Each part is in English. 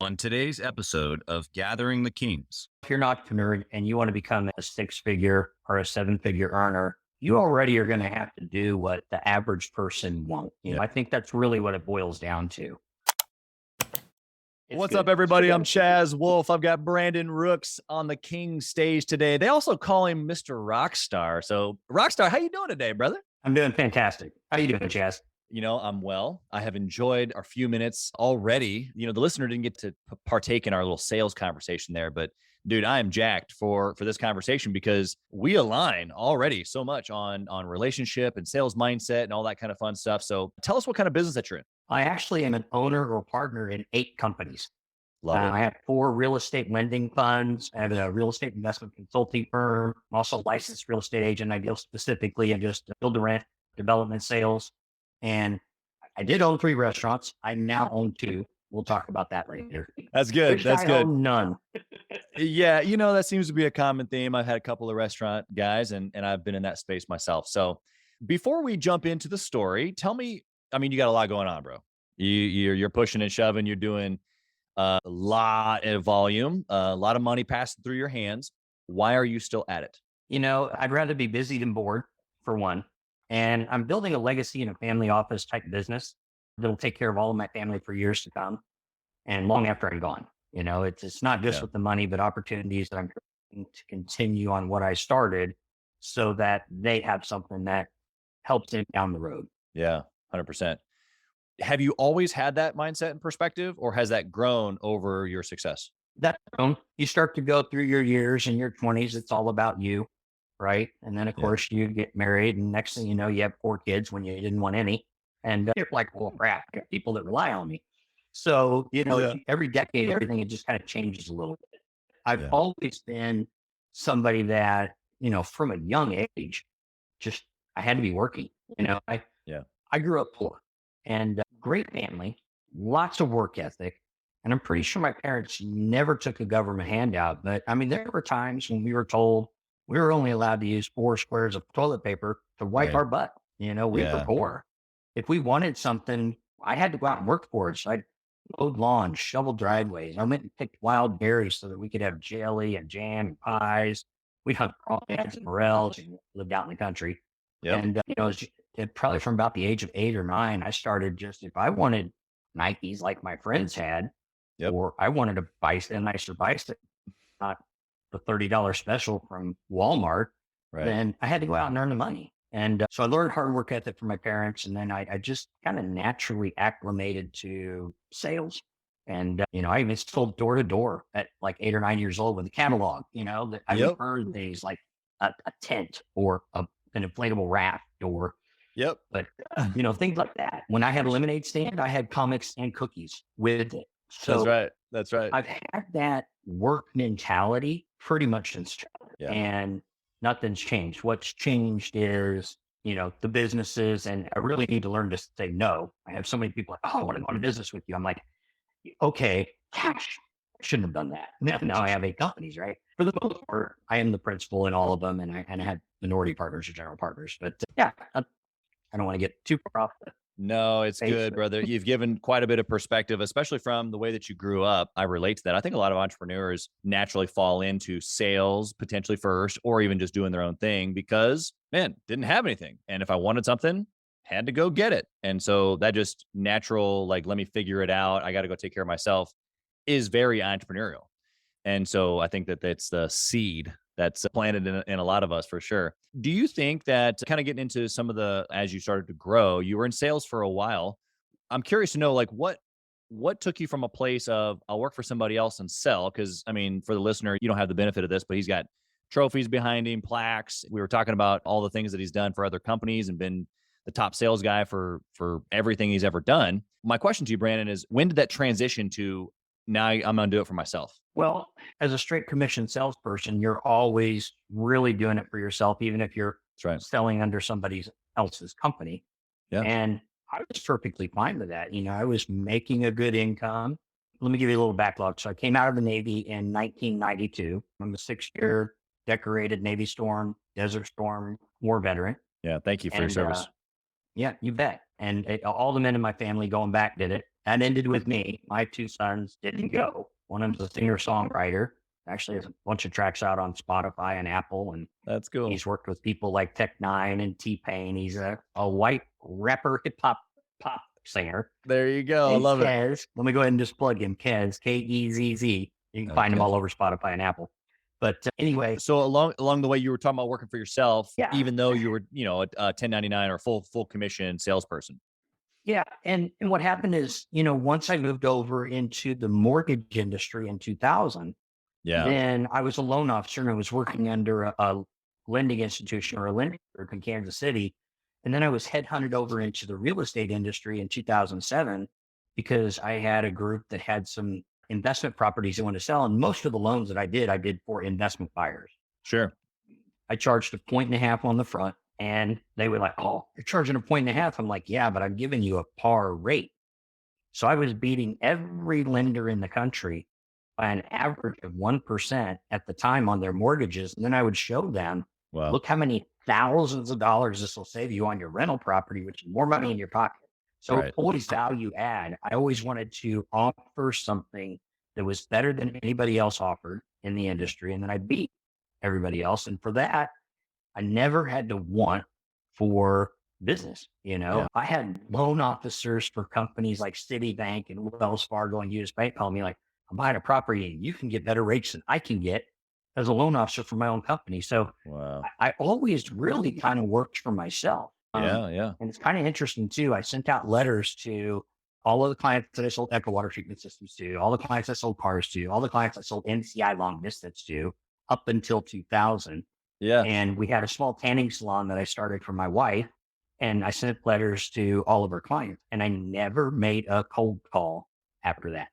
On today's episode of Gathering the Kings. If you're an entrepreneur and you want to become a 6-figure or a 7-figure earner, you already are going to have to do what the average person won't. I think that's really what it boils down to. What's up, everybody? I'm Chaz Wolfe. I've got Brandon Rooks on the King stage today. They also call him Mr. Rockstar. So, Rockstar, how you doing today, brother? I'm doing fantastic. How you doing, Chaz? I'm well. I have enjoyed our few minutes already. The listener didn't get to partake in our little sales conversation there, but dude, I am jacked for this conversation because we align already so much on relationship and sales mindset and all that kind of fun stuff. So tell us what kind of business that you're in. I actually am an owner or partner in 8 companies. Love it. I have 4 real estate lending funds. I have a real estate investment consulting firm. I'm also a licensed real estate agent. I deal specifically in just build to rent development sales. And I did own 3 restaurants. I now own 2. We'll talk about that later. That's good. That's good. None. Yeah. That seems to be a common theme. I've had a couple of restaurant guys and I've been in that space myself. So before we jump into the story, tell me, you got a lot going on, bro. You're pushing and shoving. You're doing a lot of volume, a lot of money passing through your hands. Why are you still at it? I'd rather be busy than bored, for one. And I'm building a legacy in a family office type business that'll take care of all of my family for years to come and long after I'm gone. It's not just with the money, but opportunities that I'm trying to continue on what I started so that they have something that helps them down the road. Yeah, 100%. Have you always had that mindset and perspective, or has that grown over your success? You start to go through your years in your 20s. It's all about you, right? And then, of course, you get married, and next thing you know, you have 4 kids when you didn't want any. And you're like, well, crap, I got people that rely on me. So, every decade, everything, it just kind of changes a little bit. I've always been somebody that, from a young age, just, I had to be working. I grew up poor and great family, lots of work ethic. And I'm pretty sure my parents never took a government handout. But there were times when we were told we were only allowed to use 4 squares of toilet paper to wipe our butt. We were poor. If we wanted something, I had to go out and work for it. So I'd mowed lawns, shoveled driveways. I went and picked wild berries so that we could have jelly and jam and pies. We hunt crawdads and morels and lived out in the country. Yep. And, probably from about the age of 8 or 9, I started just, if I wanted Nikes like my friends had, or I wanted to buy a nicer bicycle, not the $30 special from Walmart, then I had to go out and earn the money. And so I learned hard work ethic from my parents. And then I just kind of naturally acclimated to sales. And, I even sold door to door at like 8 or 9 years old with a catalog, that I would earn these like a tent or an inflatable raft or, but, things like that. When I had a lemonade stand, I had comics and cookies with it. So That's right. I've had that work mentality pretty much since childhood, and nothing's changed. What's changed is, the businesses, and I really need to learn to say no. I have so many people like, oh, I want to go into business with you. I'm like, okay, gosh, I shouldn't have done that. Now I have 8 companies, right? For the most part, I am the principal in all of them, and I had minority partners or general partners. But I don't want to get too far off the No, it's good, brother. You've given quite a bit of perspective, especially from the way that you grew up. I relate to that. I think a lot of entrepreneurs naturally fall into sales potentially first, or even just doing their own thing because, man, didn't have anything. And if I wanted something, had to go get it. And so that just natural, like, let me figure it out. I got to go take care of myself is very entrepreneurial. And so I think that that's the seed that's planted in a lot of us for sure. Do you think that kind of getting into some of as you started to grow, you were in sales for a while. I'm curious to know, like, what took you from a place of I'll work for somebody else and sell? Because for the listener, you don't have the benefit of this, but he's got trophies behind him, plaques. We were talking about all the things that he's done for other companies and been the top sales guy for everything he's ever done. My question to you, Brandon, is when did that transition to now I'm going to do it for myself? Well, as a straight commission salesperson, you're always really doing it for yourself, even if you're selling under somebody else's company. Yeah. And I was perfectly fine with that. I was making a good income. Let me give you a little backlog. So I came out of the Navy in 1992. I'm a 6-year decorated Navy Storm, Desert Storm war veteran. Yeah. Thank you for your service. Yeah, you bet. And all the men in my family going back did it. that ended with me. My two sons didn't go. One of them's a singer-songwriter. Actually has a bunch of tracks out on Spotify and Apple, and That's cool. he's worked with people like Tech Nine and T-Pain. He's a white rapper, hip-hop pop singer. There you go. I love it. Kez, let me go ahead and just plug him. Kez, K-E-Z-Z. You can find him all over Spotify and Apple. But anyway. So along the way, you were talking about working for yourself, Yeah. even though you were, a 1099 or full commission salesperson. Yeah. And what happened is, once I moved over into the mortgage industry in 2000, then I was a loan officer and I was working under a lending institution or a lending group in Kansas City. And then I was headhunted over into the real estate industry in 2007 because I had a group that had some investment properties they wanted to sell. And most of the loans that I did for investment buyers. Sure. I charged 1.5 on the front and they were like, "Oh, you're charging 1.5." I'm like, "Yeah, but I'm giving you a par rate." So I was beating every lender in the country by an average of 1% at the time on their mortgages. And then I would show them, look how many thousands of dollars this will save you on your rental property, which is more money in your pocket. So always value add. I always wanted to offer something that was better than anybody else offered in the industry. And then I beat everybody else. And for that, I never had to want for business. I had loan officers for companies like Citibank and Wells Fargo and US Bank calling me like, "I'm buying a property and you can get better rates than I can get as a loan officer for my own company." So I always really kind of worked for myself. Yeah. And it's kind of interesting too. I sent out letters to all of the clients that I sold Echo Water Treatment Systems to, all the clients I sold cars to, all the clients I sold NCI long distance to up until 2000. Yeah. And we had a small tanning salon that I started for my wife. And I sent letters to all of her clients. And I never made a cold call after that.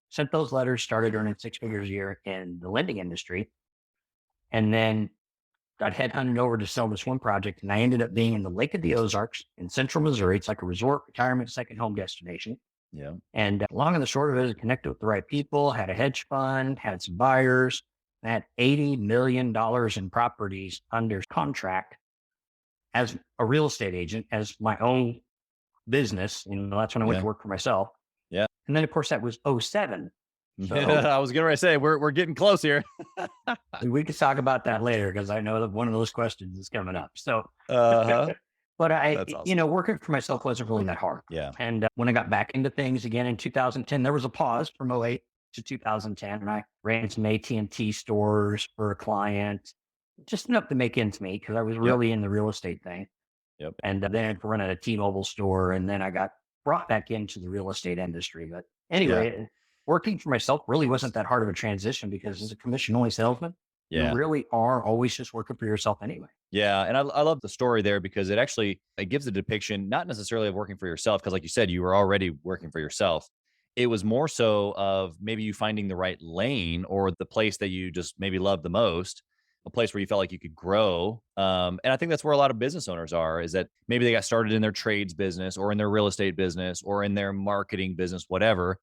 Sent those letters, started earning 6 figures a year in the lending industry. And then got headhunted over to sell this one project. And I ended up being in the Lake of the Ozarks in central Missouri. It's like a resort, retirement, second home destination. Yeah. And long and the short of it is I connected with the right people, had a hedge fund, had some buyers, had $80 million in properties under contract as a real estate agent, as my own business. That's when I went to work for myself. Yeah. And then of course that was 2007. So I was going to say, we're getting close here. we could talk about that later because I know that one of those questions is coming up. So, but That's awesome. Working for myself wasn't really that hard. Yeah. And when I got back into things again in 2010, there was a pause from 2008 to 2010. And I ran some AT&T stores for a client, just enough to make ends meet because I was really in the real estate thing. Yep. And then running a T-Mobile store. And then I got brought back into the real estate industry. But anyway, working for myself really wasn't that hard of a transition because as a commission-only salesman, you really are always just working for yourself anyway. Yeah. And I love the story there because it gives a depiction, not necessarily of working for yourself, because like you said, you were already working for yourself. It was more so of maybe you finding the right lane or the place that you just maybe love the most, a place where you felt like you could grow. And I think that's where a lot of business owners are, is that maybe they got started in their trades business or in their real estate business or in their marketing business, whatever.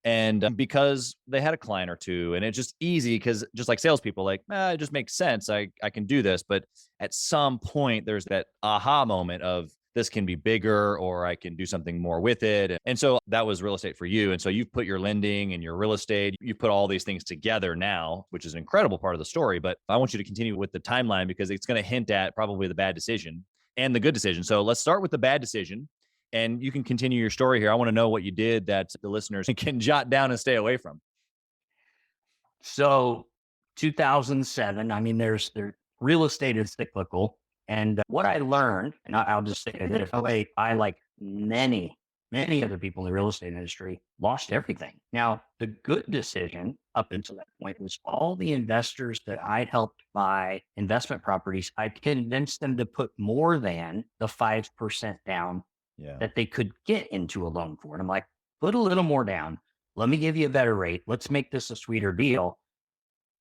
And because they had a client or two and it's just easy because just like salespeople, like, it just makes sense. I can do this. But at some point there's that aha moment of this can be bigger or I can do something more with it. And so that was real estate for you. And so you've put your lending and your real estate, you put all these things together now, which is an incredible part of the story. But I want you to continue with the timeline because it's going to hint at probably the bad decision and the good decision. So let's start with the bad decision. And you can continue your story here. I want to know what you did that the listeners can jot down and stay away from. So 2007, there's real estate is cyclical. And what I learned, and I'll just say this, I like many other people in the real estate industry lost everything. Now, the good decision up until that point was all the investors that I'd helped buy investment properties, I convinced them to put more than the 5% down that they could get into a loan for. And I'm like, put a little more down. Let me give you a better rate. Let's make this a sweeter deal.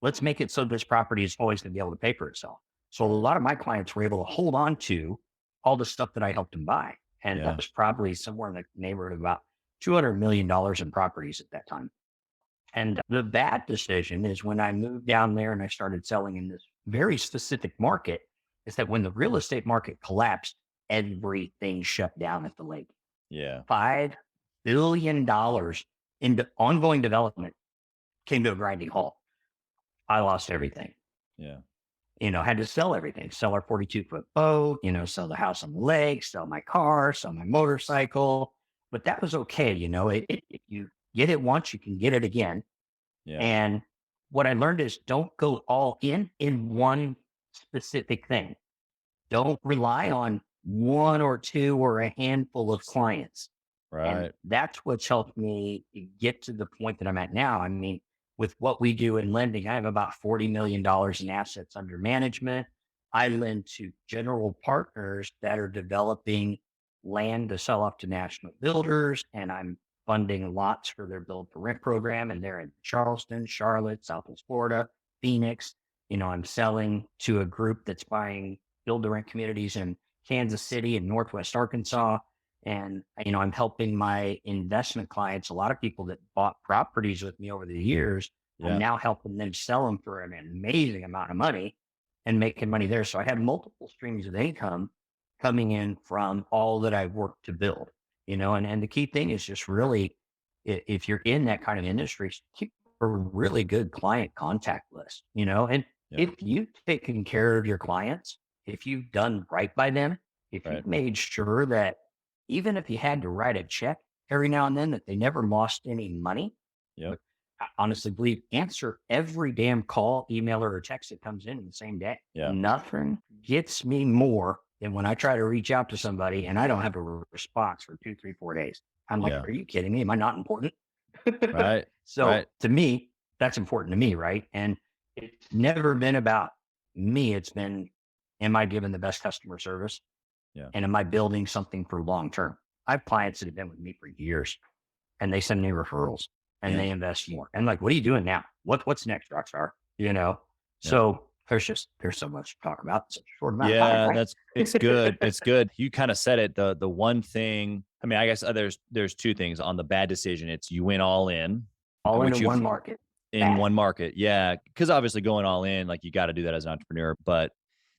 Let's make it so this property is always going to be able to pay for itself. So a lot of my clients were able to hold on to all the stuff that I helped them buy. And that was probably somewhere in the neighborhood of about $200 million in properties at that time. And the bad decision is when I moved down there and I started selling in this very specific market, is that when the real estate market collapsed, everything shut down at the lake. Yeah. 5 billion into ongoing development came to a grinding halt. I lost everything. Yeah. Had to sell everything, sell our 42-foot boat, sell the house on the lake, sell my car, sell my motorcycle. But that was okay. If you get it once, you can get it again. Yeah. And what I learned is don't go all in one specific thing. Don't rely on one or two or a handful of clients. Right. And that's what's helped me get to the point that I'm at now. I mean, with what we do in lending, I have about $40 million in assets under management. I lend to general partners that are developing land to sell off to national builders, and I'm funding lots for their build to rent program. And they're in Charleston, Charlotte, Southwest Florida, Phoenix. I'm selling to a group that's buying build to rent communities in Kansas City and Northwest Arkansas. And, I'm helping my investment clients, a lot of people that bought properties with me over the years. Yeah. I'm now helping them sell them for an amazing amount of money and making money there. So I have multiple streams of income coming in from all that I've worked to build, and the key thing is just really, if you're in that kind of industry, keep a really good client contact list, and if you've taken care of your clients, if you've done right by them, if you've made sure that even if you had to write a check every now and then, that they never lost any money. Yep. I honestly believe answer every damn call, email, or text that comes in the same day. Yeah. Nothing gets me more than when I try to reach out to somebody and I don't have a response for 2, 3, 4 days. I'm like, are you kidding me? Am I not important? Right. So to me, that's important to me, right? And it's never been about me. It's been, am I giving the best customer service? Yeah. And am I building something for long term? I have clients that have been with me for years and they send me referrals and they invest more. And like, what are you doing now? What's next, Rockstar? So there's so much to talk about in such a short amount of time. Right? It's good. It's good. You kind of said it. The one thing, I mean, I guess there's two things on the bad decision. It's you went all in. All into one market. In one market. Yeah. Cause obviously going all in, like you got to do that as an entrepreneur, but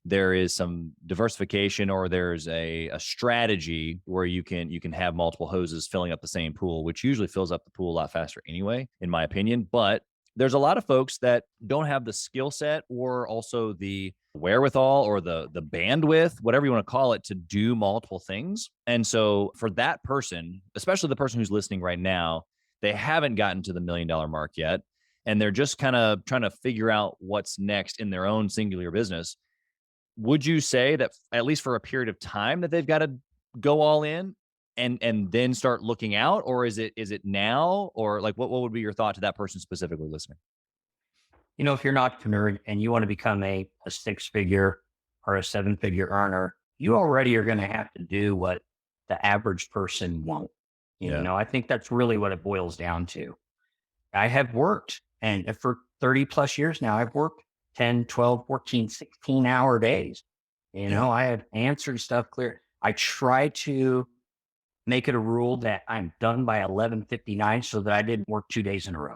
there is some diversification, or there's a strategy where you can have multiple hoses filling up the same pool, which usually fills up the pool a lot faster anyway, in my opinion. But there's a lot of folks that don't have the skill set or also the wherewithal or the bandwidth, whatever you want to call it, to do multiple things. And so for that person, especially the person who's listening right now, they haven't gotten to the $1 million mark yet. And they're just kind of trying to figure out what's next in their own singular business. Would you say that at least for a period of time that they've got to go all in and then start looking out, or is it now, or like what would be your thought to that person specifically listening? If you're an entrepreneur and you want to become a 6-figure or a 7-figure earner, you already are going to have to do what the average person won't. I think that's really what it boils down to. I have worked, and for 30 plus years now, I've worked 10, 12, 14, 16-hour days. I have answered stuff clear. I try to make it a rule that I'm done by 11:59 so that I didn't work 2 days in a row.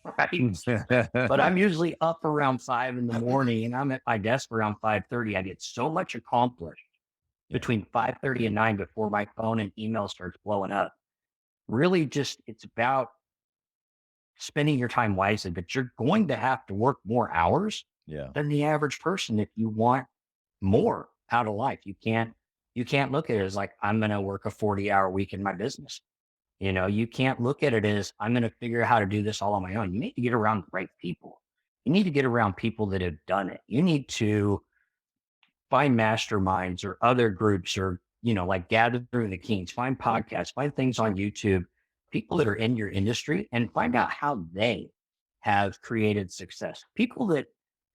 Right? But I'm usually up around 5 in the morning and I'm at my desk around 5:30. I get so much accomplished between 5:30 and 9 before my phone and email starts blowing up. Really just, it's about spending your time wisely, but you're going to have to work more hours than the average person if you want more out of life. You can't look at it as like, I'm going to work a 40-hour week in my business. You can't look at it as I'm going to figure out how to do this all on my own. You need to get around the right people. You need to get around people that have done it. You need to find masterminds or other groups, or, like Gathering the Kings, find podcasts, find things on YouTube, people that are in your industry, and find out how they have created success. People that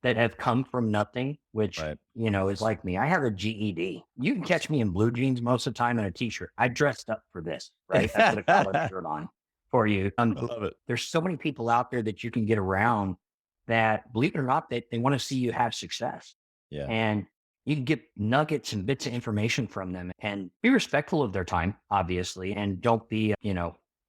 have come from nothing, which, is like me. I have a GED. You can catch me in blue jeans most of the time and a t-shirt. I dressed up for this, right? I put a collar shirt on for you. I love it. There's so many people out there that you can get around that, believe it or not, they want to see you have success. Yeah. And you can get nuggets and bits of information from them, and be respectful of their time, obviously, and don't be,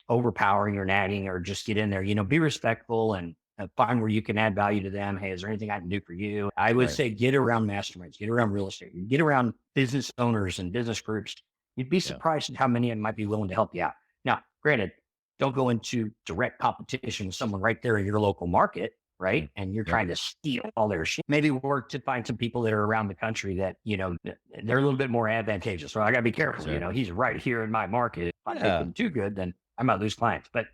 overpowering or nagging, or just get in there, be respectful and find where you can add value to them. Hey, is there anything I can do for you? I would say get around masterminds, get around real estate, get around business owners and business groups. You'd be surprised at how many of them might be willing to help you out. Now, Granted, don't go into direct competition with someone right there in your local market, right? And you're Yep. trying to steal all their shit. Maybe work to find some people that are around the country that, they're a little bit more advantageous. So I got to be careful. Sure. He's right here in my market. If I make Yeah. him too good, then I might lose clients. But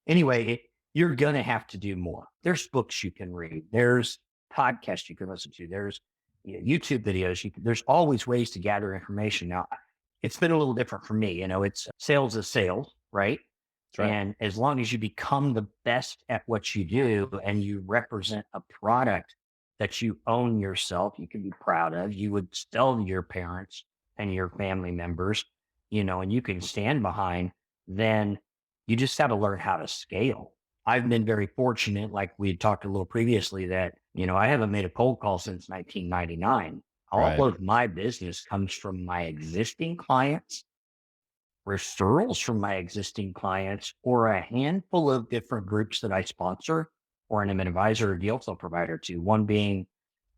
anyway, you're going to have to do more. There's books you can read. There's podcasts you can listen to. There's YouTube videos. There's always ways to gather information. Now, it's been a little different for me. It's sales is sales, right? That's right. And as long as you become the best at what you do and you represent a product that you own yourself, you can be proud of, you would sell to your parents and your family members, and you can stand behind, then you just got to learn how to scale. I've been very fortunate, like we had talked a little previously, that, I haven't made a cold call since 1999. All Right. of my business comes from my existing clients, referrals from my existing clients, or a handful of different groups that I sponsor or am an advisor or deal flow provider to. One being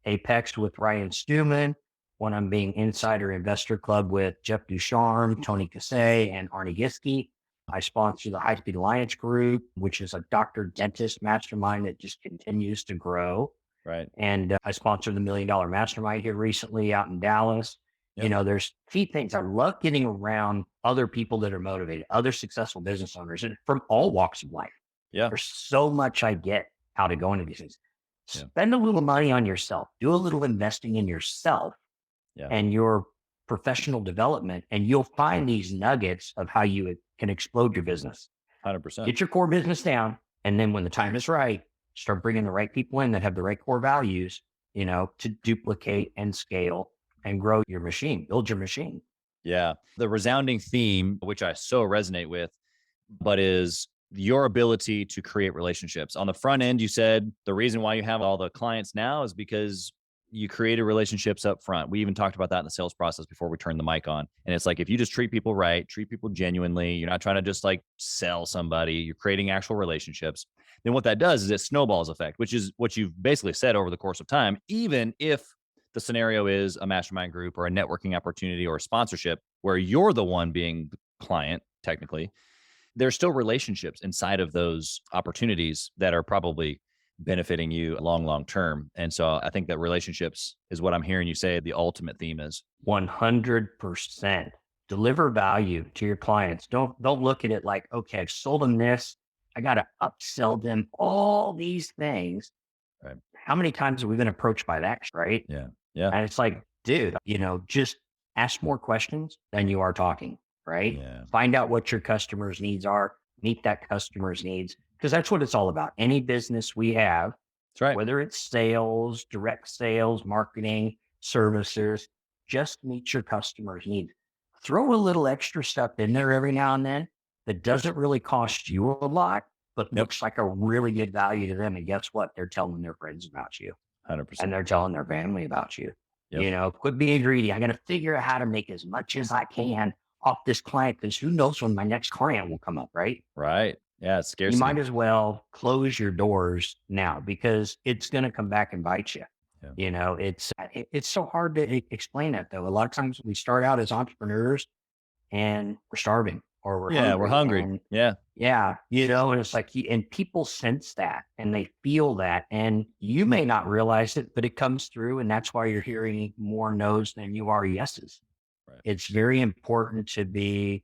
Apex with Ryan Stewman, one I'm being Insider Investor Club with Jeff Ducharme, Tony Cassay, and Arnie Giske. I sponsor the High Speed Alliance Group, which is a doctor dentist mastermind that just continues to grow. Right. And I sponsored the $1 Million Mastermind here recently out in Dallas. Yep. There's key things. I love getting around other people that are motivated, other successful business owners, and from all walks of life. Yeah. There's so much I get out of going to these things. Yeah. Spend a little money on yourself. Do a little investing in yourself and your professional development, and you'll find these nuggets of how you can explode your business. 100%. Get your core business down, and then when the time is right, start bringing the right people in that have the right core values, to duplicate and scale and grow your machine, build your machine. Yeah. The resounding theme, which I so resonate with, but is your ability to create relationships. On the front end, you said the reason why you have all the clients now is because you created relationships up front. We even talked about that in the sales process before we turned the mic on. And it's like, if you just treat people right, treat people genuinely, you're not trying to just like sell somebody, you're creating actual relationships. Then what that does is it snowballs effect, which is what you've basically said over the course of time. Even if the scenario is a mastermind group or a networking opportunity or a sponsorship where you're the one being the client, technically, there's still relationships inside of those opportunities that are probably benefiting you long term. And so I think that relationships is what I'm hearing you say the ultimate theme is. 100%. Deliver value to your clients. Don't look at it like, okay, I've sold them this. I got to upsell them all these things. Right. How many times have we been approached by that? Right. Yeah. Yeah. And it's like, dude, just ask more questions than you are talking. Right. Yeah. Find out what your customers' needs are, meet that customer's needs, because that's what it's all about. Any business we have, That's right. whether it's sales, direct sales, marketing, services, just meet your customer's needs. Throw a little extra stuff in there every now and then that doesn't really cost you a lot, but looks like a really good value to them. And guess what? They're telling their friends about you. 100%. And they're telling their family about you. Yep. Quit being greedy. I got to figure out how to make as much as I can off this client, because who knows when my next client will come up, right? Right. Yeah. It's scarcity. You might as well close your doors now, because it's going to come back and bite you. Yeah. It's so hard to explain that, though. A lot of times we start out as entrepreneurs and we're starving, or we're hungry. And, yeah. And it's like, and people sense that and they feel that, and you may not realize it, but it comes through. And that's why you're hearing more no's than you are yeses. Right. It's very important to be,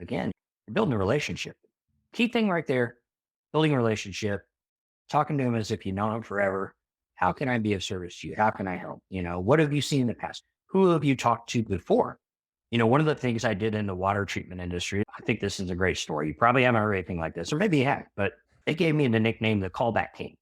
again, building a relationship. Key thing right there, building a relationship, talking to them as if you've known them forever. How can I be of service to you? How can I help? What have you seen in the past? Who have you talked to before? One of the things I did in the water treatment industry, I think this is a great story. You probably haven't heard anything like this, or maybe you have, but they gave me the nickname, the callback king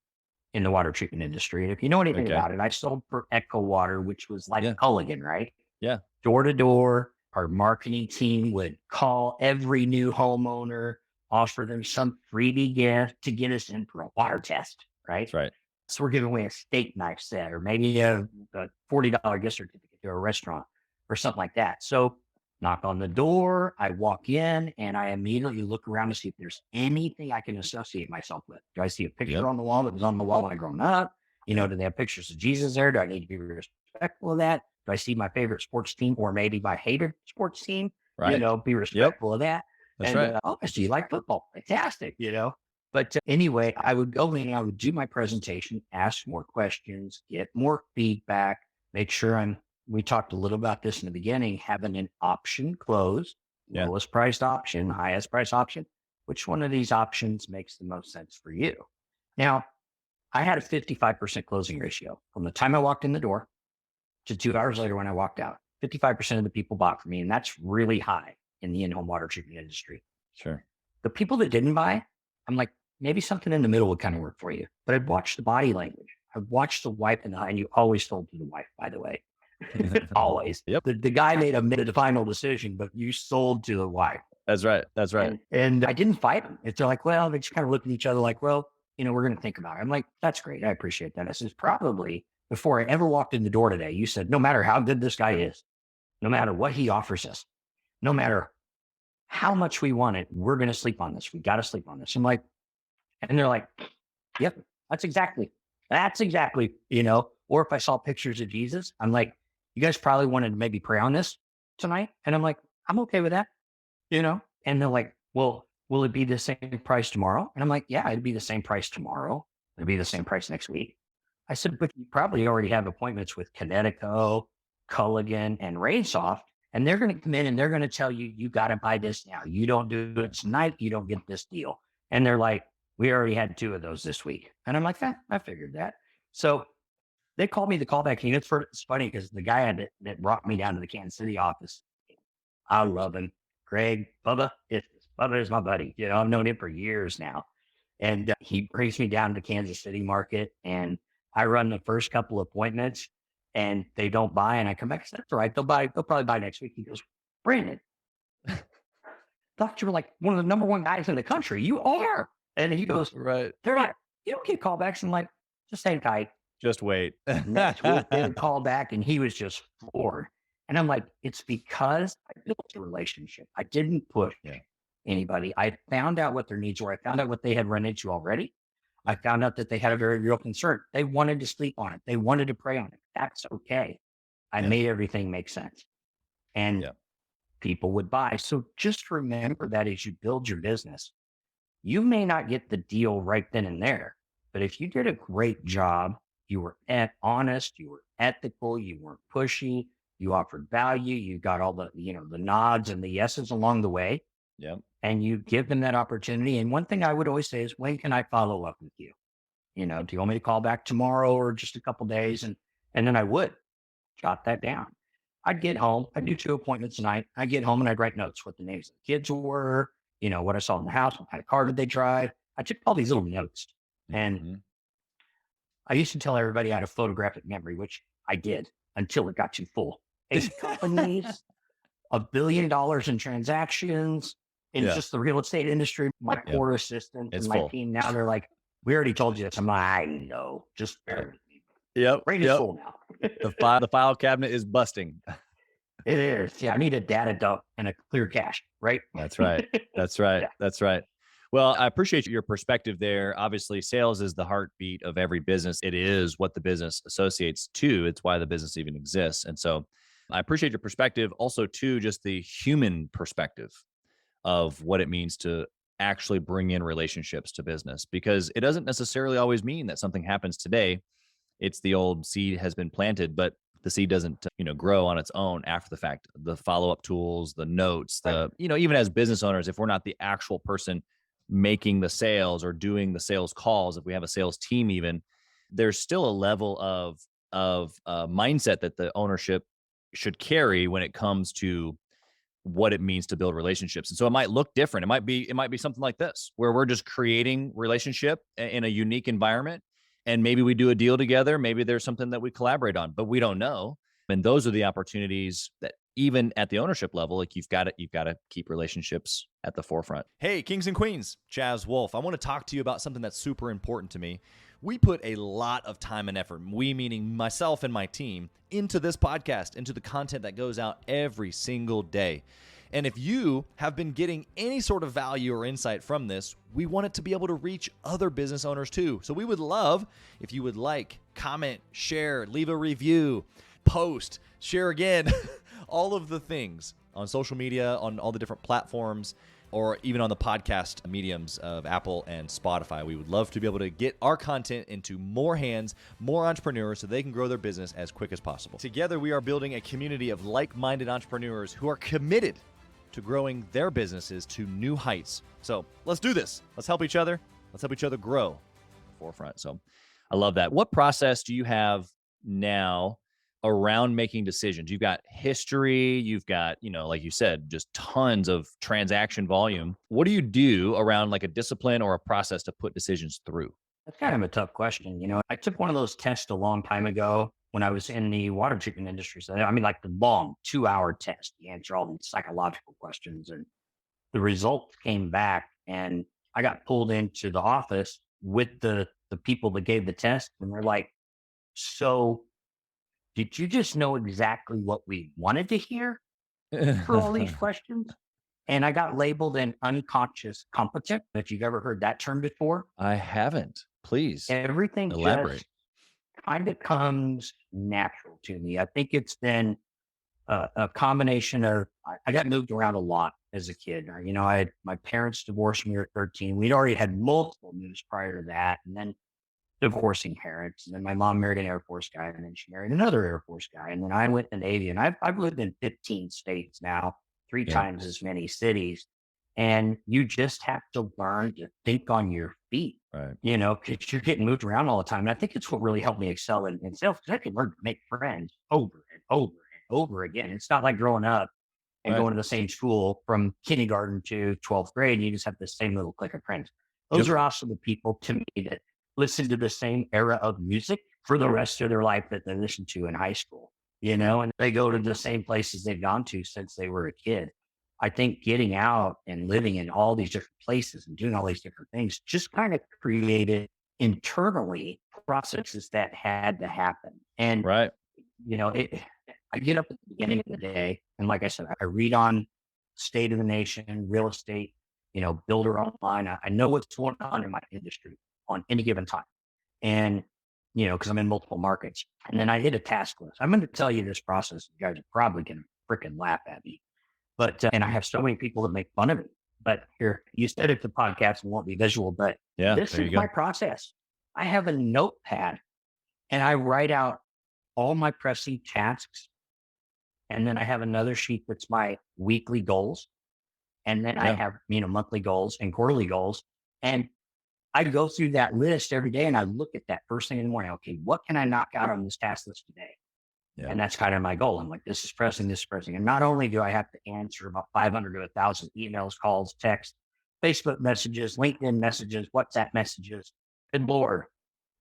in the water treatment industry. And if you know anything about it, I sold for Echo Water, which was like Culligan, right? Yeah. Door to door, our marketing team would call every new homeowner, offer them some freebie gift to get us in for a water test, right? That's right. So we're giving away a steak knife set, or maybe a $40 gift certificate to a restaurant or something like that. So knock on the door, I walk in, and I immediately look around to see if there's anything I can associate myself with. Do I see a picture on the wall that was on the wall when I growing up? Do they have pictures of Jesus there? Do I need to be respectful of that? Do I see my favorite sports team or maybe my hated sports team? Right. Be respectful of that. That's And, right. oh, so you like football? Fantastic, But anyway, I would go in, I would do my presentation, ask more questions, get more feedback, make sure we talked a little about this in the beginning, having an option close, Yeah. lowest priced option, highest price option. Which one of these options makes the most sense for you? Now, I had a 55% closing ratio from the time I walked in the door to 2 hours later when I walked out. 55% of the people bought from me, and that's really high in the in-home water treatment industry. Sure. The people that didn't buy, I'm like, maybe something in the middle would kind of work for you. But I'd watch the body language. I'd watch the wife and the eye, and you always sold to the wife, by the way. Always. Yep. The guy made the final decision, but you sold to the wife. That's right. That's right. And I didn't fight them. They're like, well, they just kind of look at each other like, well, we're going to think about it. I'm like, that's great. I appreciate that. This is probably before I ever walked in the door today. You said, no matter how good this guy is, no matter what he offers us, no matter how much we want it, we're going to sleep on this. We got to sleep on this. I'm like, and they're like, yep, that's exactly, or if I saw pictures of Jesus, I'm like, you guys probably wanted to maybe pray on this tonight. And I'm like, I'm okay with that, and they're like, well, will it be the same price tomorrow? And I'm like, yeah, it'd be the same price tomorrow. It'd be the same price next week. I said, but you probably already have appointments with Connecticut, Culligan, and Rainsoft, and they're going to come in and they're going to tell you, you got to buy this now. You don't do it tonight, you don't get this deal. And they're like, we already had 2 of those this week. And I'm like, I figured that. So they called me the callback team. It's funny because the guy that brought me down to the Kansas City office, I love him. Greg, Bubba is my buddy. I've known him for years now. And he brings me down to Kansas City market, and I run the first couple appointments, and they don't buy. And I come back and say, that's all right. They'll probably buy next week. He goes, Brandon, thought you were like one of the number one guys in the country. You are. And he goes, Right. they're like, you don't get callbacks. I'm like, just hang tight. Just wait. Next week they would call back, and he was just floored. And I'm like, it's because I built a relationship. I didn't push anybody. I found out what their needs were. I found out what they had run into already. I found out that they had a very real concern. They wanted to sleep on it. They wanted to pray on it. That's okay. I made everything make sense. And people would buy. So just remember that as you build your business, you may not get the deal right then and there, but if you did a great job, you were honest, you were ethical, you weren't pushy, you offered value, you got all the, the nods and the yeses along the way. Yeah. And you give them that opportunity. And one thing I would always say is, when can I follow up with you? Do you want me to call back tomorrow or just a couple days? And then I would jot that down. I'd get home. I'd do 2 appointments a night. I'd get home and I'd write notes, what the names of the kids were, what I saw in the house, what kind of car did they drive. I took all these little notes. And I used to tell everybody I had a photographic memory, which I did until it got too full. 8 companies, $1 billion in transactions in just the real estate industry. My core assistant and my team now, they're like, we already told you this. I'm like, I know, just bear with me. Yep. Brain is full now. The file cabinet is busting. It is. Yeah, I need a data dump and a clear cache, right? That's right. That's right. That's right. Well, I appreciate your perspective there. Obviously, sales is the heartbeat of every business. It is what the business associates to. It's why the business even exists. And so I appreciate your perspective. Also, too, just the human perspective of what it means to actually bring in relationships to business, because it doesn't necessarily always mean that something happens today. It's the old seed has been planted, but the seed doesn't, grow on its own after the fact. The follow-up tools, the notes, even as business owners, if we're not the actual person making the sales or doing the sales calls, if we have a sales team, even, there's still a level of mindset that the ownership should carry when it comes to what it means to build relationships. And so it might look different. It might be something like this, where we're just creating relationship in a unique environment. And maybe we do a deal together. Maybe there's something that we collaborate on, but we don't know. And those are the opportunities that even at the ownership level, like you've got to keep relationships at the forefront. Hey, Kings and Queens, Chaz Wolfe. I want to talk to you about something that's super important to me. We put a lot of time and effort, we meaning myself and my team, into this podcast, into the content that goes out every single day. And if you have been getting any sort of value or insight from this, we want it to be able to reach other business owners too. So we would love if you would like, comment, share, leave a review, post, share again, all of the things on social media, on all the different platforms. or even on the podcast mediums of Apple and Spotify. We would love to be able to get our content into more hands, more entrepreneurs, so they can grow their business as quick as possible. Together, we are building a community of like-minded entrepreneurs who are committed to growing their businesses to new heights. So let's do this. Let's help each other. Let's help each other grow at the forefront. So I love that. What process do you have now around making decisions? You've got history, you've got, like you said, just tons of transaction volume. What do you do around like a discipline or a process to put decisions through? That's kind of a tough question. I took one of those tests a long time ago when I was in the water treatment industry. So, like the long 2-hour test, you answer all these psychological questions, and the results came back, and I got pulled into the office with the people that gave the test, and they're like, so did you just know exactly what we wanted to hear for all these questions? And I got labeled an unconscious competent. If you've ever heard that term before. I haven't. Please Everything elaborate. just kind of comes natural to me. I think it's been a combination of, I got moved around a lot as a kid. My parents divorced me at 13. We'd already had multiple moves prior to that. And then divorcing parents. And then my mom married an Air Force guy, and then she married another Air Force guy. And then I went to the Navy, and I've lived in 15 states now, three times as many cities. And you just have to learn to think on your feet, Right. Because you're getting moved around all the time. And I think it's what really helped me excel in sales, because I can learn to make friends over and over and over again. It's not like growing up and going to the same school from kindergarten to 12th grade. You just have the same little clique of friends. Those are also the people to me that listen to the same era of music for the rest of their life that they listened to in high school, and they go to the same places they've gone to since they were a kid. I think getting out and living in all these different places and doing all these different things just kind of created internally processes that had to happen. And, Right. I get up at the beginning of the day, and like I said, I read on state of the nation, real estate, builder online. I know what's going on in my industry on any given time. And, because I'm in multiple markets. And then I hit a task list. I'm going to tell you this process. You guys are probably going to freaking laugh at me. But, and I have so many people that make fun of me. But here, you said it's a podcast and won't be visual, but this is my process. I have a notepad, and I write out all my pressing tasks. And then I have another sheet that's my weekly goals. And then I have, monthly goals and quarterly goals. And I go through that list every day, and I look at that first thing in the morning. Okay, what can I knock out on this task list today? Yeah. And that's kind of my goal. I'm like, this is pressing. And not only do I have to answer about 500 to 1,000 emails, calls, texts, Facebook messages, LinkedIn messages, WhatsApp messages. Good Lord,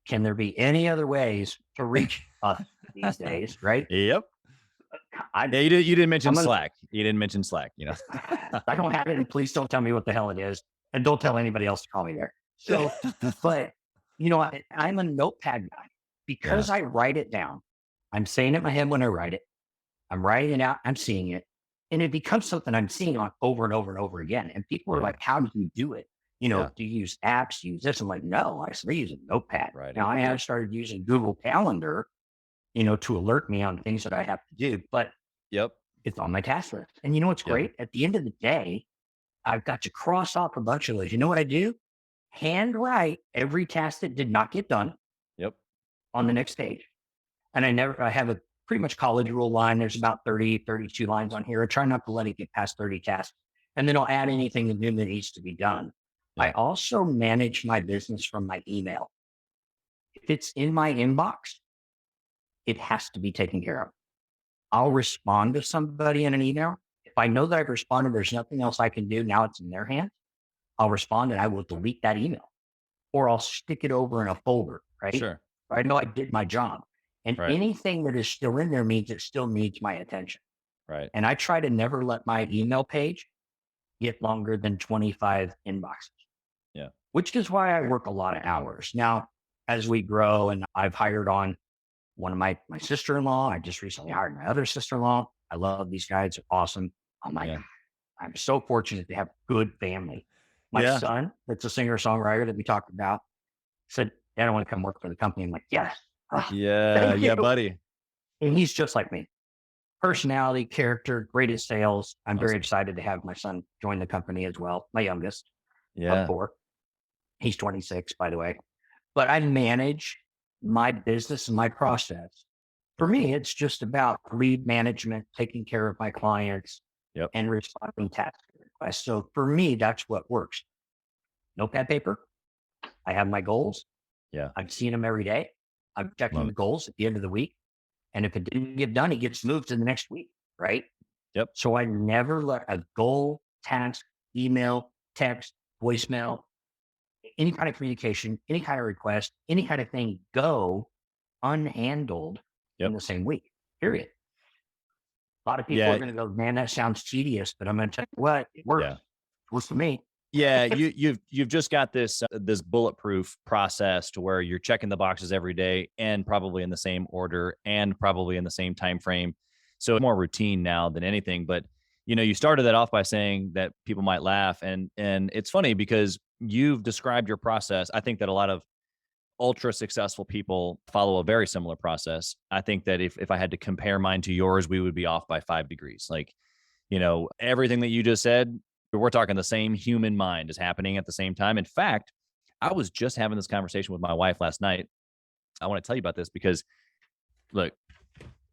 can there be any other ways to reach us these days, right? Yep. You didn't mention Slack. You didn't mention Slack, I don't have it, and please don't tell me what the hell it is. And don't tell anybody else to call me there. So, but, I'm a notepad guy because I write it down. I'm saying it in my head when I write it. I'm writing it out. I'm seeing it. And it becomes something I'm seeing on over and over and over again. And people are like, how do you do it? Do you use apps? Use this? I'm like, no, I started using Notepad. Right. Now I have started using Google Calendar, to alert me on things that I have to do. But it's on my task list. And you know what's great? At the end of the day, I've got to cross off a bunch of those. You know what I do? Handwrite every task that did not get done on the next page. And I have a pretty much college rule line. There's about 30, 32 lines on here. I try not to let it get past 30 tasks. And then I'll add anything new that needs to be done. I also manage my business from my email. If it's in my inbox, it has to be taken care of. I'll respond to somebody in an email. If I know that I've responded, there's nothing else I can do. Now it's in their hands. I'll respond, and I will delete that email, or I'll stick it over in a folder, right? Sure. I know I did my job. And anything that is still in there means it still needs my attention. Right. And I try to never let my email page get longer than 25 inboxes. Yeah. Which is why I work a lot of hours. Now, as we grow, and I've hired on one of my sister-in-law. I just recently hired my other sister-in-law. I love these guys. They're awesome. I'm so fortunate to have a good family. My son, that's a singer-songwriter that we talked about, said, Dad, I want to come work for the company. I'm like, yes. Yeah, buddy. And he's just like me. personality, character, great at sales. I'm very excited to have my son join the company as well. My youngest of 4. He's 26, by the way. But I manage my business and my process. For me, it's just about lead management, taking care of my clients, and responding to task requests. So for me, that's what works. Notepad paper. I have my goals. I'm seeing them every day. I'm checking the goals at the end of the week. And if it didn't get done, it gets moved to the next week, right? So I never let a goal, task, email, text, voicemail, any kind of communication, any kind of request, any kind of thing go unhandled in the same week, period. A lot of people are going to go, man, that sounds tedious, but I'm going to tell you what, it works. It works for me. You've just got this bulletproof process to where you're checking the boxes every day and probably in the same order and probably in the same time frame. So it's more routine now than anything. But you started that off by saying that people might laugh, and it's funny because you've described your process. I think that a lot of ultra successful people follow a very similar process. I think that if I had to compare mine to yours, we would be off by 5 degrees. Like, everything that you just said, we're talking the same human mind is happening at the same time. In fact, I was just having this conversation with my wife last night. I want to tell you about this because, look,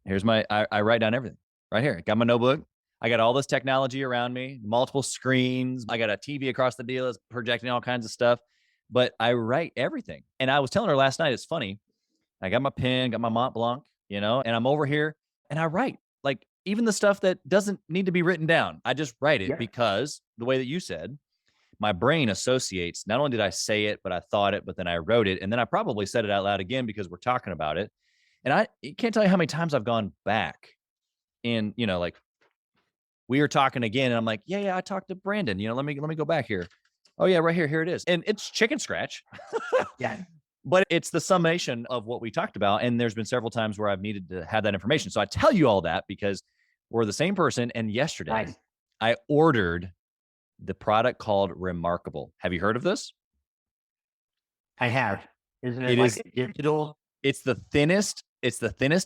here's I write down everything right here. Got my notebook. I got all this technology around me, multiple screens. I got a TV across the deal that's projecting all kinds of stuff, but I write everything. And I was telling her last night, it's funny. I got my pen, got my Mont Blanc, and I'm over here and I write, like, even the stuff that doesn't need to be written down. I just write it because the way that you said, my brain associates, not only did I say it, but I thought it, but then I wrote it. And then I probably said it out loud again because we're talking about it. And I can't tell you how many times I've gone back and, like, we were talking again and I'm like, yeah, I talked to Brandon, let me go back here. Oh yeah, right here. Here it is. And it's chicken scratch. But it's the summation of what we talked about. And there's been several times where I've needed to have that information. So I tell you all that because we're the same person. And yesterday I ordered the product called Remarkable. Have you heard of this? I have. Isn't it like digital? It's the thinnest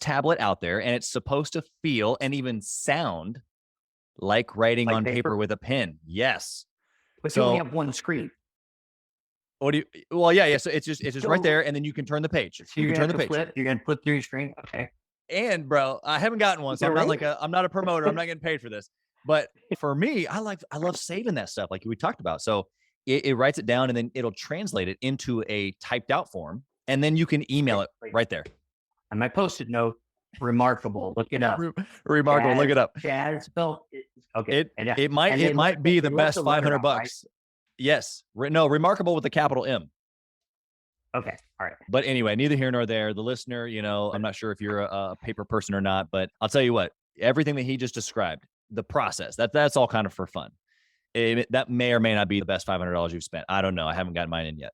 tablet out there, and it's supposed to feel and even sound like writing on paper with a pen. Yes. But you only have one screen. What do you? Well, yeah. So it's just right there, and then you can turn the page. So you can turn the page. You're gonna flip through your screen. Okay. And bro, I haven't gotten one, so I'm not a promoter. I'm not getting paid for this. But for me, I love saving that stuff, like we talked about. So it writes it down, and then it'll translate it into a typed out form, and then you can email it right there. And my Post-it note, Remarkable. Look it up. Remarkable. Look it up. Chaz spelled. Okay. It might be the best $500. Right? Yes. No, Remarkable with a capital M. Okay. All right. But anyway, neither here nor there. The listener, I'm not sure if you're a paper person or not, but I'll tell you what, everything that he just described, the process, that's all kind of for fun. That may or may not be the best $500 you've spent. I don't know. I haven't gotten mine in yet.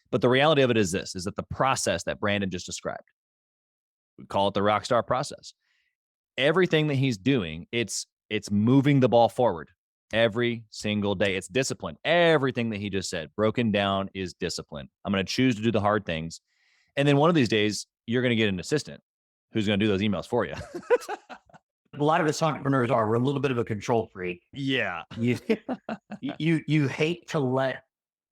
But the reality of it is this, is that the process that Brandon just described, we call it the Rockstar process. Everything that he's doing, it's moving the ball forward every single day. It's discipline. Everything that he just said, broken down, is discipline. I'm going to choose to do the hard things. And then one of these days, you're going to get an assistant who's going to do those emails for you. A lot of us entrepreneurs we're a little bit of a control freak. Yeah. You hate to let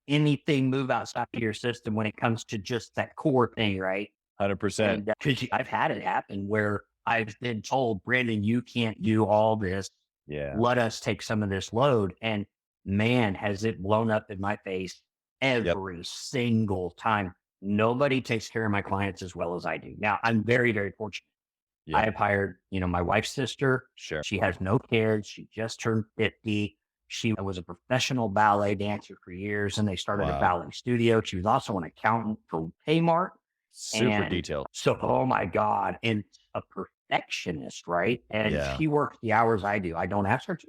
anything move outside of your system when it comes to just that core thing, right? 100%. Because I've had it happen where I've been told, Brandon, you can't do all this. Yeah. Let us take some of this load. And man, has it blown up in my face every single time. Nobody takes care of my clients as well as I do. Now, I'm very, very fortunate. Yeah. I have hired, my wife's sister. Sure. She has no kids. She just turned 50. She was a professional ballet dancer for years, and they started a ballet studio. She was also an accountant for Kmart. Super detailed. So, oh my God. And a perfectionist, right? And she works the hours I do. I don't ask her to.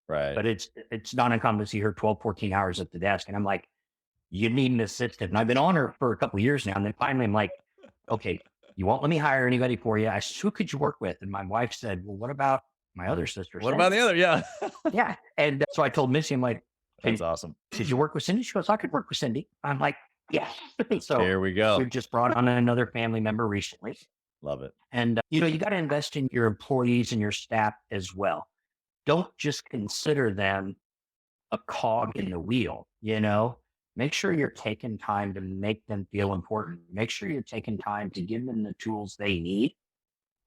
Right. But it's not uncommon to see her 12, 14 hours at the desk. And I'm like, you need an assistant. And I've been on her for a couple of years now. And then finally I'm like, okay, you won't let me hire anybody for you. I said, who could you work with? And my wife said, well, what about my other sister? What about the other? Yeah. Yeah. And so I told Missy, I'm like, that's awesome. Did you work with Cindy? She goes, I could work with Cindy. I'm like, yeah. So here we go. We've just brought on another family member recently. Love it. And, you got to invest in your employees and your staff as well. Don't just consider them a cog in the wheel, Make sure you're taking time to make them feel important. Make sure you're taking time to give them the tools they need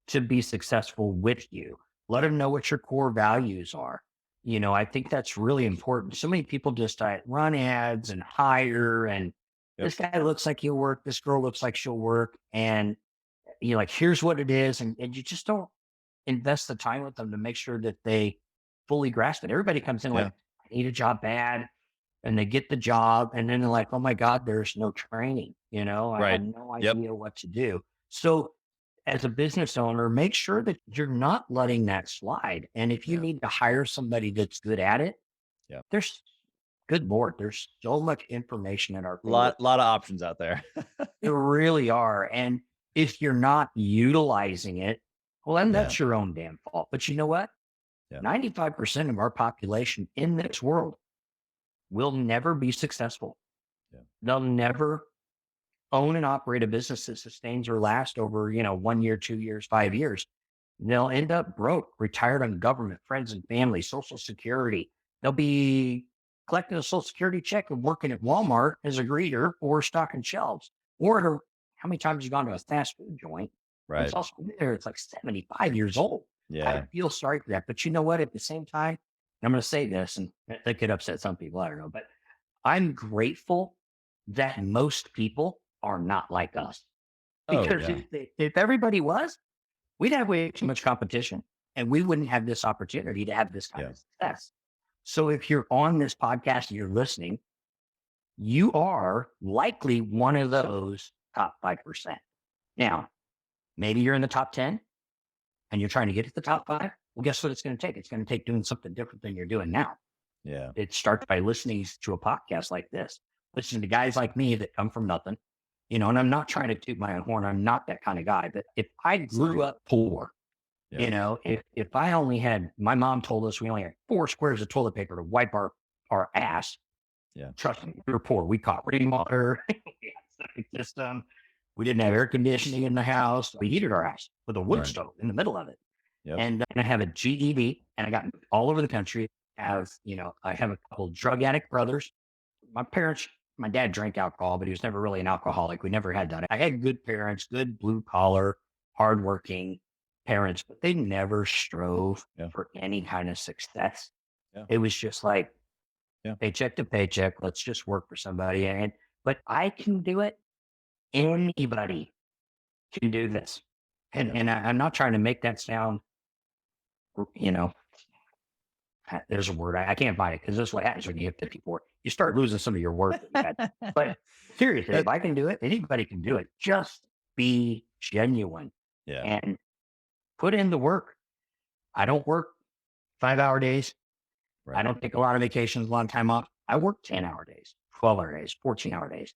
to be successful with you. Let them know what your core values are. I think that's really important. So many people just run ads and hire, and this guy looks like he'll work. This girl looks like she'll work. And you're like, here's what it is. And you just don't invest the time with them to make sure that they fully grasp it. Everybody comes in like, I need a job bad. And they get the job. And then they're like, oh my God, there's no training. I have no idea what to do. So as a business owner, make sure that you're not letting that slide. And if you need to hire somebody that's good at it, there's, good Lord, there's so much information in our lot of options out there. There really are. And if you're not utilizing it, well, then that's your own damn fault. But you know what? 95% of our population in this world will never be successful. They'll never own and operate a business that sustains or lasts over, 1 year, 2 years, 5 years. They'll end up broke, retired on government, friends and family, Social Security. They'll be collecting a Social Security check and working at Walmart as a greeter or stocking shelves. Or how many times have you gone to a fast food joint? Right. It's also there. It's like 75 years old. Yeah. I feel sorry for that. But you know what? At the same time, I'm going to say this, and that could upset some people. I don't know. But I'm grateful that most people are not like us. Because if everybody was, we'd have way too much competition and we wouldn't have this opportunity to have this kind of success. So if you're on this podcast and you're listening, you are likely one of those top 5%. Now, maybe you're in the top 10 and you're trying to get to the top 5. Well, guess what it's going to take? It's going to take doing something different than you're doing now. Yeah. It starts by listening to a podcast like this, listening to guys like me that come from nothing, and I'm not trying to toot my own horn. I'm not that kind of guy. But if I grew up poor, if I only had, my mom told us we only had 4 squares of toilet paper to wipe our ass. Yeah. Trust me, we were poor. We caught rainwater. We had septic system. We didn't have air conditioning in the house. We heated our ass with a wood stove in the middle of it. Yep. And I have a GED, and I got all over the country. I have a couple drug addict brothers. My dad drank alcohol, but he was never really an alcoholic. We never had that. I had good parents, good blue collar, hardworking parents, but they never strove for any kind of success. Yeah. It was just like paycheck to paycheck. Let's just work for somebody. But I can do it. Anybody can do this. And I'm not trying to make that sound, there's a word. I can't find it because this is what happens when you hit 54. You start losing some of your words. But seriously, if I can do it, anybody can do it. Just be genuine and put in the work. I don't work 5-hour days. Right. I don't take a lot of vacations, a lot of time off. I work 10-hour days, 12-hour days, 14-hour days.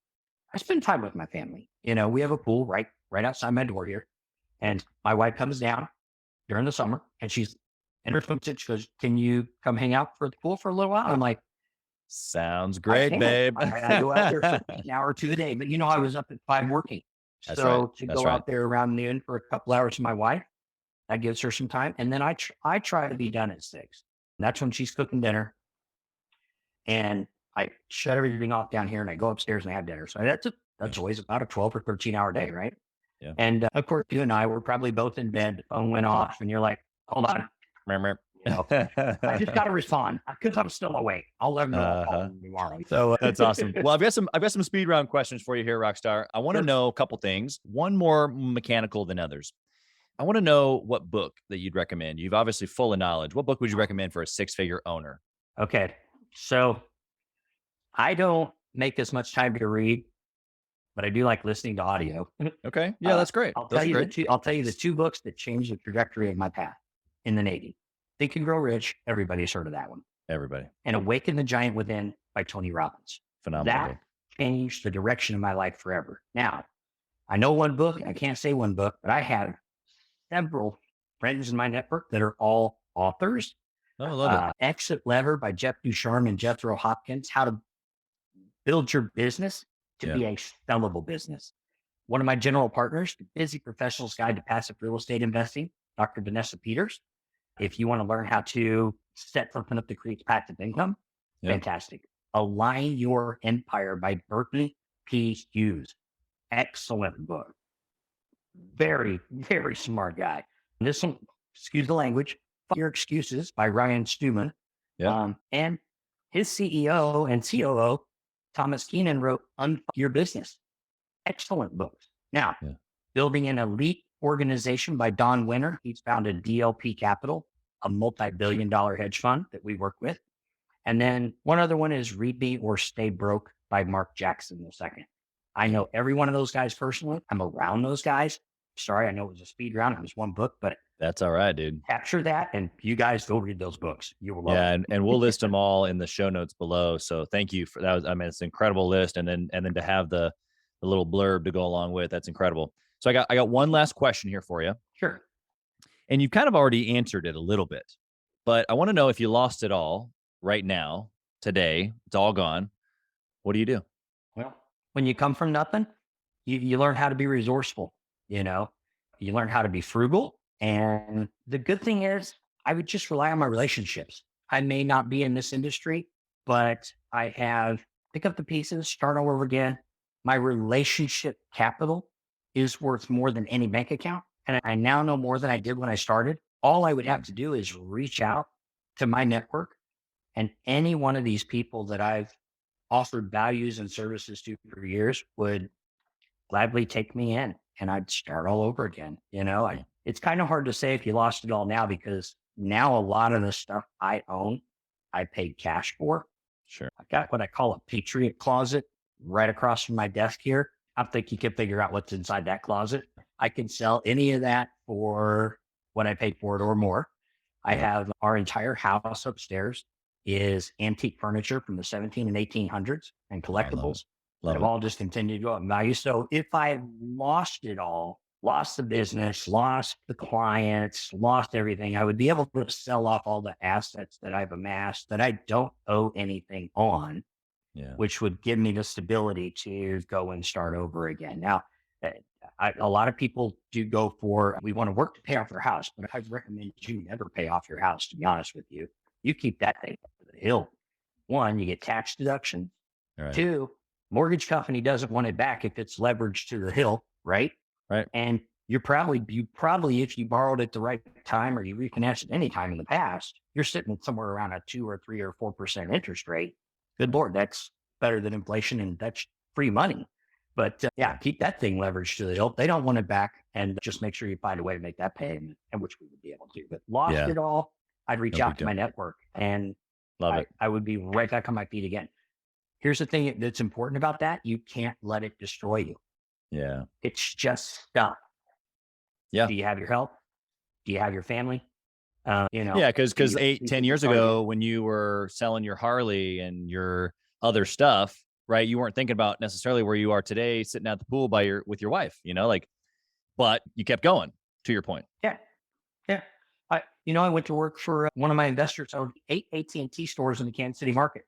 I spend time with my family. We have a pool right outside my door here. And my wife comes down during the summer and she's in her swimsuit. She goes, can you come hang out for the pool for a little while? I'm like, sounds great, babe. I go out there for an hour or 2 a day. But I was up at 5 working. To go out there around noon for a couple hours with my wife, that gives her some time. And then I try to be done at 6. And that's when she's cooking dinner. And I shut everything off down here and I go upstairs and I have dinner. So that's always about a 12 or 13-hour day, right? Yeah. And of course, you and I were probably both in bed. The phone went off and you're like, hold on. I just got to respond because I'm still awake. I'll let them know tomorrow. So that's awesome. Well, I've got some speed round questions for you here, Rockstar. I want to know a couple things. One more mechanical than others. I want to know what book that you'd recommend. You've obviously full of knowledge. What book would you recommend for a 6-figure owner? Okay. So I don't make as much time to read, but I do like listening to audio. Okay. Yeah, that's great. I'll tell you the 2 books that changed the trajectory of my path in the Navy. Think and Grow Rich. Everybody's heard of that one. Everybody. And Awaken the Giant Within by Tony Robbins. Phenomenal. That changed the direction of my life forever. Now, I know one book. I can't say one book, but I have several friends in my network that are all authors. Oh, I love it. Exit Lever by Jeff Ducharme and Jethro Hopkins. How to build your business to be a sellable business. one of my general partners, The Busy Professional's Guide to Passive Real Estate Investing, Dr. Vanessa Peters. If you want to learn how to set something up that creates passive income, fantastic. Align Your Empire by Burton P. Hughes. Excellent book. Very, very smart guy. This one, excuse the language, Fuck Your Excuses by Ryan Stewman. And his CEO and COO, Thomas Keenan, wrote Unfuck Your Business. Excellent books. Now, Building an Elite Organization by Don Winter. He's founded DLP Capital, a multi-billion-dollar hedge fund that we work with. And then one other one is Read Me or Stay Broke by Mark Jackson II. I know every one of those guys personally. I'm around those guys. Sorry, I know it was a speed round. It was one book, but that's all right, dude. Capture that, and you guys go read those books. You will love it. And we'll list them all in the show notes below. So thank you for that. It's an incredible list, and then to have the little blurb to go along with, that's incredible. So I got one last question here for you. Sure. And you've kind of already answered it a little bit, but I want to know, if you lost it all right now, today, it's all gone, what do you do? Well, when you come from nothing, you learn how to be resourceful. You learn how to be frugal. And the good thing is, I would just rely on my relationships. I may not be in this industry, but I have pick up the pieces, start all over again. My relationship capital is worth more than any bank account. And I now know more than I did when I started. All I would have to do is reach out to my network, and any one of these people that I've offered values and services to for years would gladly take me in, and I'd start all over again. It's kind of hard to say if you lost it all now, because now a lot of the stuff I own, I paid cash for. Sure. I've got what I call a Patriot closet right across from my desk here. I think you can figure out what's inside that closet. I can sell any of that for what I paid for it or more. I have our entire house upstairs is antique furniture from the 17 and 1800s and collectibles that have all just continued to go up in value. So if I lost it all, lost the business, lost the clients, lost everything, I would be able to sell off all the assets that I've amassed that I don't owe anything on, which would give me the stability to go and start over again. Now, a lot of people do go for, we want to work to pay off their house, but I recommend you never pay off your house, to be honest with you. You keep that thing up to the hill. One, you get tax deductions. Right. Two, mortgage company doesn't want it back if it's leveraged to the hill, right? Right. And you probably, if you borrowed at the right time or you refinanced at any time in the past, you're sitting somewhere around a 2 or 3 or 4% interest rate. Good Lord, that's better than inflation, and that's free money. But keep that thing leveraged to the hill. They don't want it back, and just make sure you find a way to make that payment, and which we would be able to. But lost it all, I'd reach out to my network, and I would be right back on my feet again. Here's the thing that's important about that. You can't let it destroy you. Yeah. It's just stuff. Yeah. Do you have your health? Do you have your family? Because 8-10 years ago, when you were selling your Harley and your other stuff, right, you weren't thinking about necessarily where you are today, sitting at the pool with your wife, but you kept going, to your point. Yeah. I went to work for one of my investors. I owned 8 AT&T stores in the Kansas City market.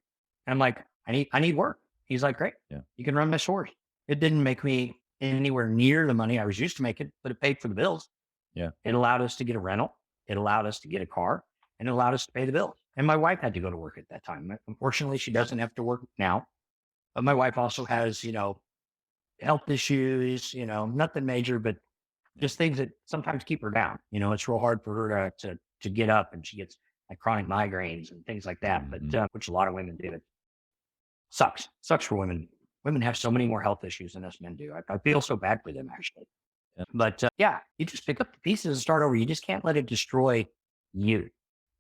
And I'm like, I need work. He's like, great. Yeah. You can run my stores. It didn't make me anywhere near the money I was used to making, but it paid for the bills. Yeah. It allowed us to get a rental. It allowed us to get a car, and it allowed us to pay the bills. And my wife had to go to work at that time. Unfortunately, she doesn't have to work now. But my wife also has, health issues, nothing major, but just things that sometimes keep her down. It's real hard for her to get up, and she gets like chronic migraines and things like that, but which a lot of women do. It sucks for women. Women have so many more health issues than us men do. I feel so bad for them, actually. Yeah. But you just pick up the pieces and start over. You just can't let it destroy you.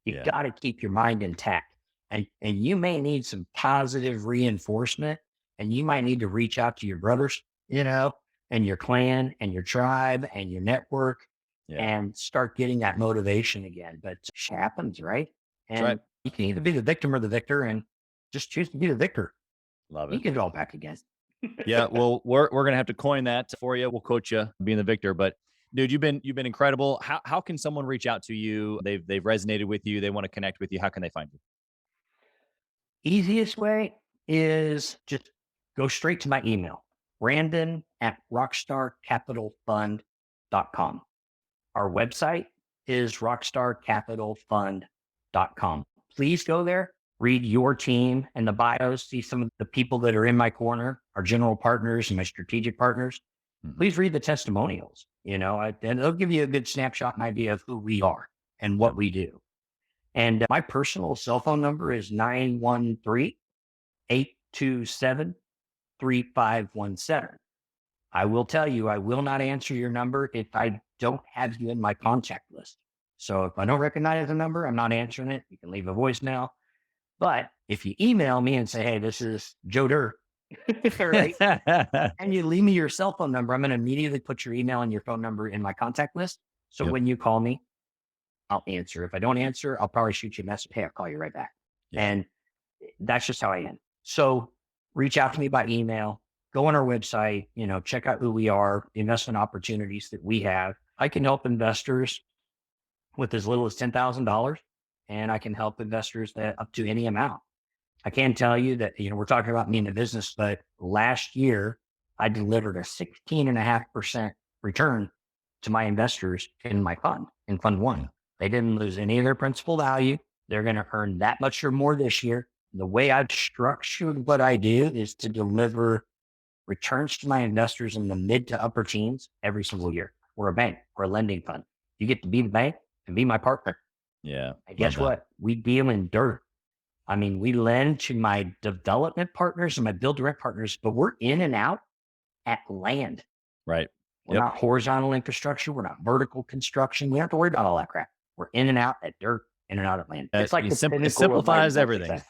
You got to keep your mind intact. And you may need some positive reinforcement, and you might need to reach out to your brothers, and your clan and your tribe and your network and start getting that motivation again. But it happens, right? And you can either be the victim or the victor, and just choose to be the victor. Love it. You get it all back again. Yeah. Well, we're going to have to coin that for you. We'll coach you being the victor, but dude, you've been incredible. How can someone reach out to you? They've resonated with you. They want to connect with you. How can they find you? Easiest way is just go straight to my email, Brandon at rockstarcapitalfund.com. Our website is rockstarcapitalfund.com. Please go there, read your team and the bios, see some of the people that are in my corner, our general partners and my strategic partners. Please read the testimonials, and it'll give you a good snapshot and idea of who we are and what we do. And my personal cell phone number is 913-827-3517. I will tell you, I will not answer your number if I don't have you in my contact list. So if I don't recognize the number, I'm not answering it. You can leave a voicemail. But if you email me and say, hey, this is Joe Durr, right? And you leave me your cell phone number, I'm going to immediately put your email and your phone number in my contact list. So when you call me, I'll answer. If I don't answer, I'll probably shoot you a message. Hey, I'll call you right back. And that's just how I am. So reach out to me by email, go on our website, check out who we are, the investment opportunities that we have. I can help investors with as little as $10,000, and I can help investors that up to any amount. I can tell you that, we're talking about me in the business, but last year I delivered a 16.5% return to my investors in my fund, in Fund One. They didn't lose any of their principal value. They're going to earn that much or more this year. The way I've structured what I do is to deliver returns to my investors in the mid to upper teens every single year. We're a bank. We're a lending fund. You get to be the bank and be my partner. Yeah. And guess what? We deal in dirt. I mean, we lend to my development partners and my build direct partners, but we're in and out at land. Right. We're not horizontal infrastructure. We're not vertical construction. We don't have to worry about all that crap. We're in and out at dirt, in and out at land. It's like it simplifies everything.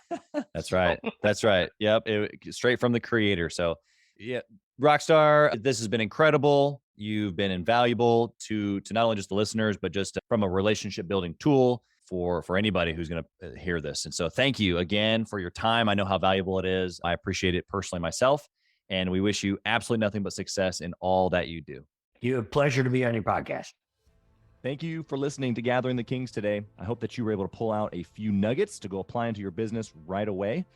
That's right. That's right. Yep. Straight from the creator. So yeah, Rockstar, this has been incredible. You've been invaluable to not only just the listeners, but just from a relationship building tool for anybody who's going to hear this. And so thank you again for your time. I know how valuable it is. I appreciate it personally myself. And we wish you absolutely nothing but success in all that you do. You have a pleasure to be on your podcast. Thank you for listening to Gathering the Kings today. I hope that you were able to pull out a few nuggets to go apply into your business right away.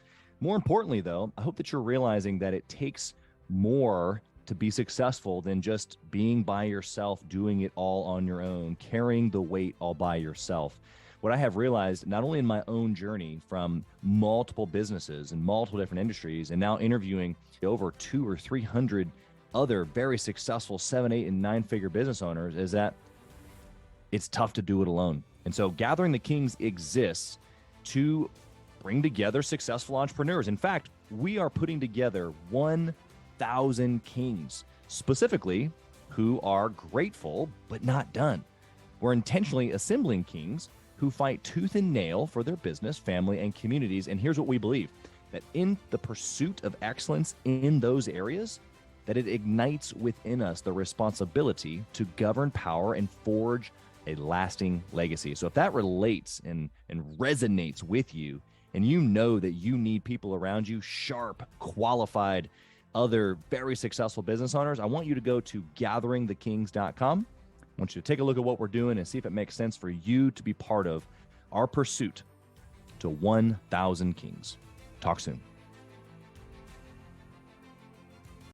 More importantly, though, I hope that you're realizing that it takes more to be successful than just being by yourself, doing it all on your own, carrying the weight all by yourself. What I have realized, not only in my own journey from multiple businesses and multiple different industries, and now interviewing over 200 or 300 other very successful 7, 8, and 9-figure business owners, is that it's tough to do it alone. And so Gathering the Kings exists to bring together successful entrepreneurs. In fact, we are putting together 1,000 kings, specifically who are grateful but not done. We're intentionally assembling kings who fight tooth and nail for their business, family, and communities. And here's what we believe, that in the pursuit of excellence in those areas, that it ignites within us the responsibility to govern power and forge a lasting legacy. So if that relates and resonates with you, and you know that you need people around you, sharp, qualified, other very successful business owners, I want you to go to gatheringthekings.com. I want you to take a look at what we're doing and see if it makes sense for you to be part of our pursuit to 1,000 kings. Talk soon.